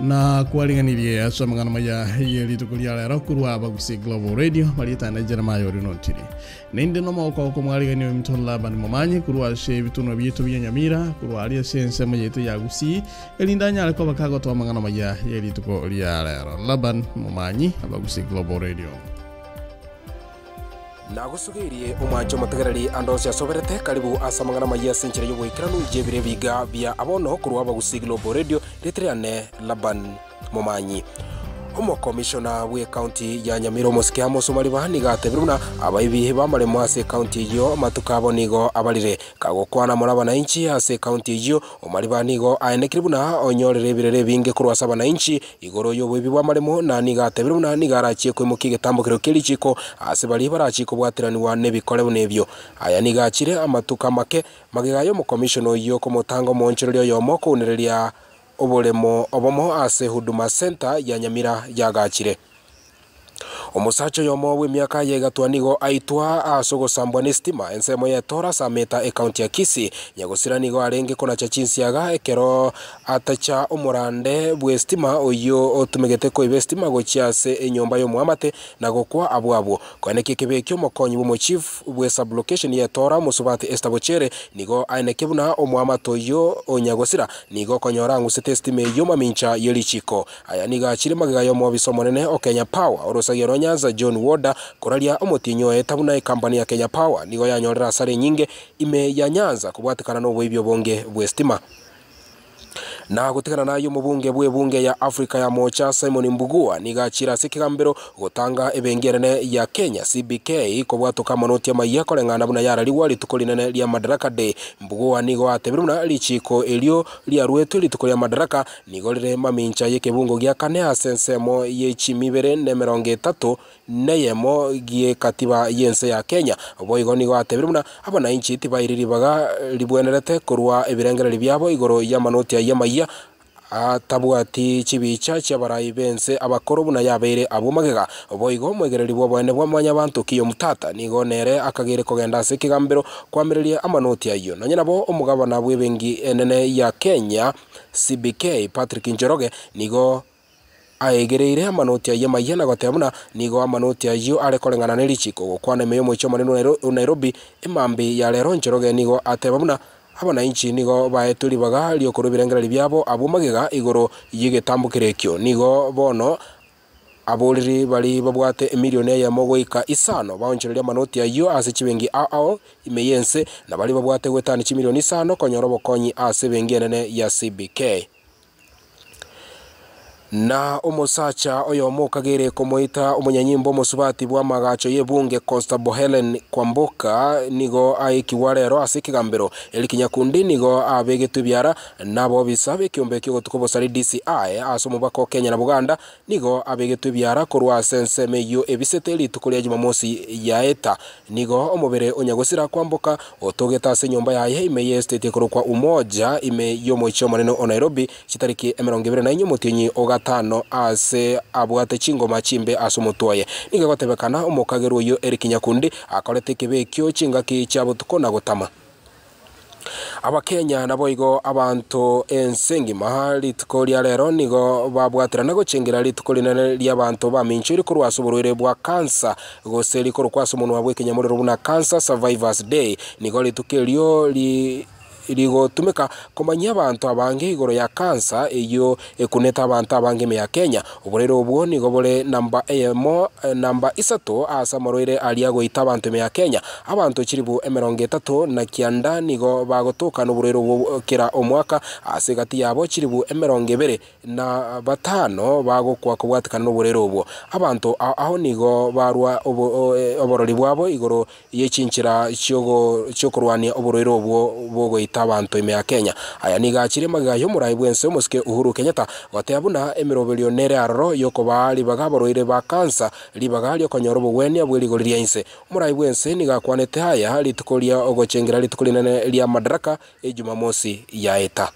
na kwaringanirie asomangana maya yelitukulia lero kurwa bagusi Global Radio malita na jera mayo rinontiri ninde no moko ko mwarigani mtola bani momanyi kurwa she bituno byetu byanyamira kurwa ali sense mayetu yagusi elindanya aliko bakago to mangana maya yelitukulia lero laban momanyi bagusi Global Radio nagusugirie umwanjo mutegereri andosi asoberete karibu asamangana maya senchire yo gwikiranu jebire biga bya abono kurwa bagusi Global Radio ritriane laban momanyi Omo commissioner we county ya Nyamiro mosike amosomari bahani gatebiruna abayibihe bamare mu ase county yo matukabo nigo abalire kagokwana muraba na inchi ase county yo omari banigo aenekiribuna onyorere birere binge kurwasa bana inchi igoro yo webi bwamaremo na nigatebiruna nigarachiye kwimukige tambukiro kelichiko ase bali barachiko bwatiraniwa nebikore nebyo aya nigachire amatuka make magigayo mu commissioner yo komotango monchero yo moko unereria obolemo obomo ase huduma center ya Nyamira yagachire omusacho yomo w'emyaka yegatwanigo aitwa asogosambwa nestima ensemo yetora sameta account ya Kisi nyagosiranigo arenge kona chachinsiaga ekero atacha omurande bwestima oyo otumegete ko ibestima gochiase enyomba yo muamate nagokwa abwabo kwaneke kebekyo mokonyi bo chief bwe sublocation yetora musubati estabochere nigo ainekebuna omuamato yo onyagosira nigo konyora ngusete estime yo mamincha yelichiko aya niga chire magiga yo mo bisomonene okenya power orosagero Nyanza John Woda koralia omotinyo etabuna ikampani ya Kenya Power nigo yanyorera sare nyinge ime ya Nyanza kubwatikana no bwibyo bonge bwestima na gutikana nayo mubunge bwe ya Afrika ya Mocha Simon Mbugua nigachira sikigambero gutanga ebengerene ya Kenya CBK ko bwatuka manoti Amayia korengana buna yaraliwa litukolinene lya Madaraka Day Mbugua nigo atebiruna lichiko elio lya rwetu litukolia Madaraka nigo lire mamincha yekebungo gya kane asensemo yechimibere ne 30 neyemo gie katiba yense ya Kenya boigo nigo atebiruna abana inchi tibairiribaga libwenerete kurwa ebirengere byabo igoro ya manoti ya Amayia atabwati chibicha cyabarayi bense abakoro buna yabere abumagega boigo mwegereri bwo bwene bwamanya bantu kiyo mutata nigo nere akagere kogenda se kigambero kwamereria amanoti ayo nanye nabo omugabana bwebengi enene ya Kenya CBK Patrick Njoroge nigo aegereire amanoti ya Amayia na gotebuna nigo amanoti ayo arekorengana nelichiko kwane meyo mocho maneno Nairobi imambi ya lero Njoroge nigo atebuna abana inchi nigo baeturi baga lyo korubirengera byabo abumagega igoro yigetambukirekyo nigo bono aboliri bali babwate milioni ya mogoika isano baonchereria manoti ayo ase chibengi ao imeyense na bali babwate gwetani milioni isano konyorobo konyi ase bengenene ya CBK na omusacha oyo mukagere komoita umunyanyimbo musubati bwa magacho yebunge Constable Helen Kwamboka nigo aikiwarero asikigambero elikinyakundi nigo abegetu byara nabo bisabe kiombe kyo tukobosari DCI asomubako Kenya na Buganda nigo abegetu byara kurwa sense meyo ebiseteli tukolia Jumamosi yaeta nigo omubere onyagosira Kwamboka otogeta se nyomba yaye imeye state kurukwa umoja ime yomo icho maneno Nairobi chitariki 24 mutinyi tano ase abwate chingoma chimbe asumutoye nigagotebekana omukagero uyo erikinyakundi akorete kibekyo chingaki cyabutuko na gutama Abakenya naboigo abantu ensengi mahali tukolia lero nigo babwatirana gocengera litukolinene lya abantu baminchiri kurwasa uburwere bwa cancer goseli kurwasa umuntu wabwe Kenya muri rubuna Cancer Survivors Day nigo litukelio iligo tumeka komanya abantu abange igoro ya cancer iyo ekuneta abantu abange me ya Kenya uburero ubwo nigo bole namba isato asamoroire aliago itabantu me ya Kenya abantu kiribu 30 na kianda nigo bagotoka n'uburero kera omwaka asigati yabo kiribu 25 bagokwa kubwatikana n'uburero ubwo abantu aho nigo barwa oborori bwabo igoro yechinchira cyo kurwania uburero ubwo bogo abantu ime ya Kenya aya nigachire magayo murayi bwense musike Uhuru Kenyatta wateyabuna emirobelionere arro yoko bali bagabaroire ba cancer libagali okonyorobo bweni abweligoliria inse murayi bwense nigakwanete haya litukolia ogochengira litukolinane lya Madaraka Jumamosi yaeta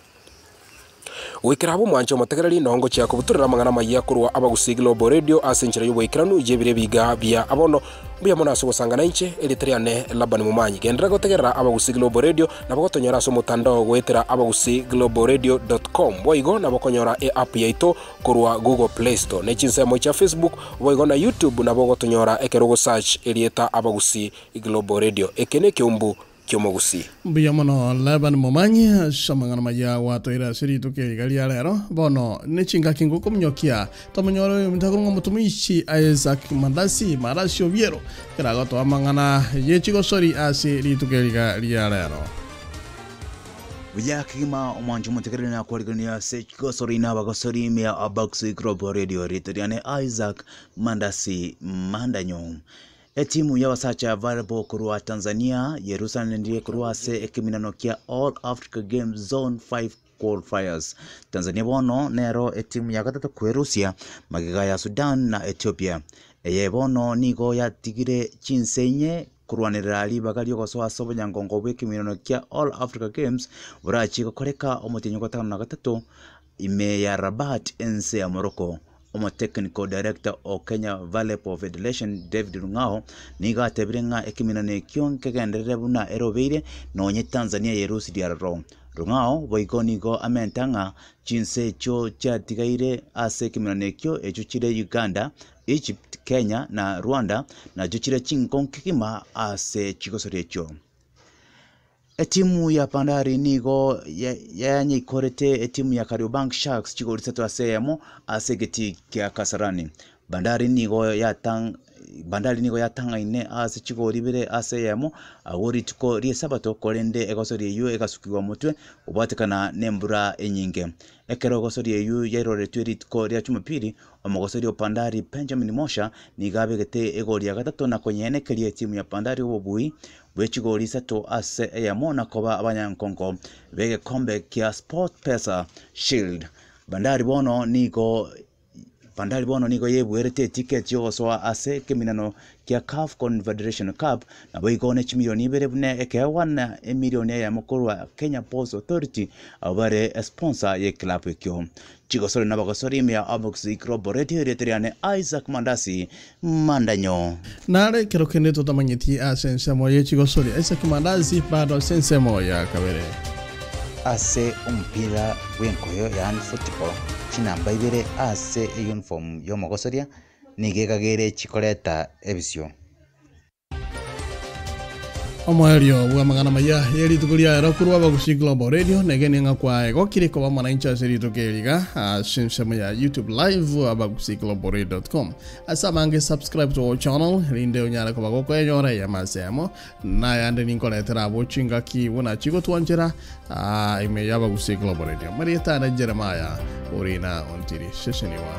wikira bo mwancho mategereri nongo cia kubuturira mangana maiya kurwa abagusi Global Radio asenchera y'ubwikiranu ijebire biga bya abono buya mona so gusangana inche eritriane labani mumanyi gendera gotegerera abagusi Global Radio nabagotonyora so mutandao gwetera abagusi globalradio.com boigo nabakonyora app yaito kurwa Google Play Store nechinsemo cha Facebook boigo na YouTube nabagotonyora ekerogo search erieta abagusi Global Radio ekene kyombu kyomogusi buya mono labani mumanyi samangana maiya watoira sirito ke galia lero bono nechinga kingo komnyokia tomonyoro mtakurunga mutumishi Isaac Mandasi Marasio Viero kirago to amangana ye chigosori ase rito ke galia lero Buya kima omwanju mutegereri na kwaligania se chigosori na bagosori mea abagusi Global Radio ritoriane Isaac Mandasi Mandanyo Etimu ya wasacha available kurua Tanzania, Yerusalem ndiye kurua se ekiminano kia All Africa Games Zone 5 qualifiers. Tanzania bono nero etimu ya gatatu kwe Rusia, magiga ya Sudan na Ethiopia. Eye bono nigo ya tigire chinsenye kurwanirira libaga lyogosoa sobo nyangongo bw'ekiminano kia All Africa Games burachi gukoreka omutinyo gatano na gatatu ime ya Rabat ense ya Morocco. Omo technical director o Kenya Valley Federation David Rungao niga tebirenga ekiminane kyon kegenderere buna erobeire nonye Tanzania yerusi diarro Rungao boigonigo amentanga chinse cho chatigaire ase ekiminane kyo echuchire Uganda, Egypt, Kenya na Rwanda na juchire chinkon kikima ase chigosori echo. Etimu ya Bandari nigo ya nyikorete etimu ya Kariobank Sharks chigorisatu aseyamo asegeti kia Kasarani. Bandari nigo ya tanga ine ase chigoribere aseyamo awori tuko rie sabato kolende egosori yu egasukiwa mutwe ubatekana nembura enyinge. Ekero gosori yu yairore twiri tuko ria Jumapili omogosori Bandari Benjamin Mosha nigabegete egori ya gatatu na konyene kelie timu ya Bandari obui bwechigori sato ase eyamo na koba abanyankonko bege kombe kia Sport Pesa Shield. Bandari bono nigo yebuerete ticket yogosoa ase keminano kia CAF Confederation Cup na boigone chimilioni ibere bune ekewana emilioni ya mokorwa Kenya Ports Authority abare sponsor ye club ekyo chigosori na bagosori mea abagusi Global Radio reteriane Isaac Mandasi Mandanyo nare kero kende to tamanyeti asensemo ye chigosori Isaac Mandasi bado sensemo ya kabere ase umpira wenkoyo yani football china baibere ase uniform yo mogosoria nigegagere chikoreta ebisio Omoerio bwa magana maya yeri tukulia rakurwa bagusi Global Radio negeni ngakwa gokire ko bamana incha seri tukeliga sensemo ya YouTube live abagusi.com asamange subscribe to our channel rinde onyara ko bagoko enyora ya masemo na yande ninkoletera bochinga ki wona chigo twanjera ime ya bagusi Global Radio Marieta na Jeremiah orina ontiri seseniwa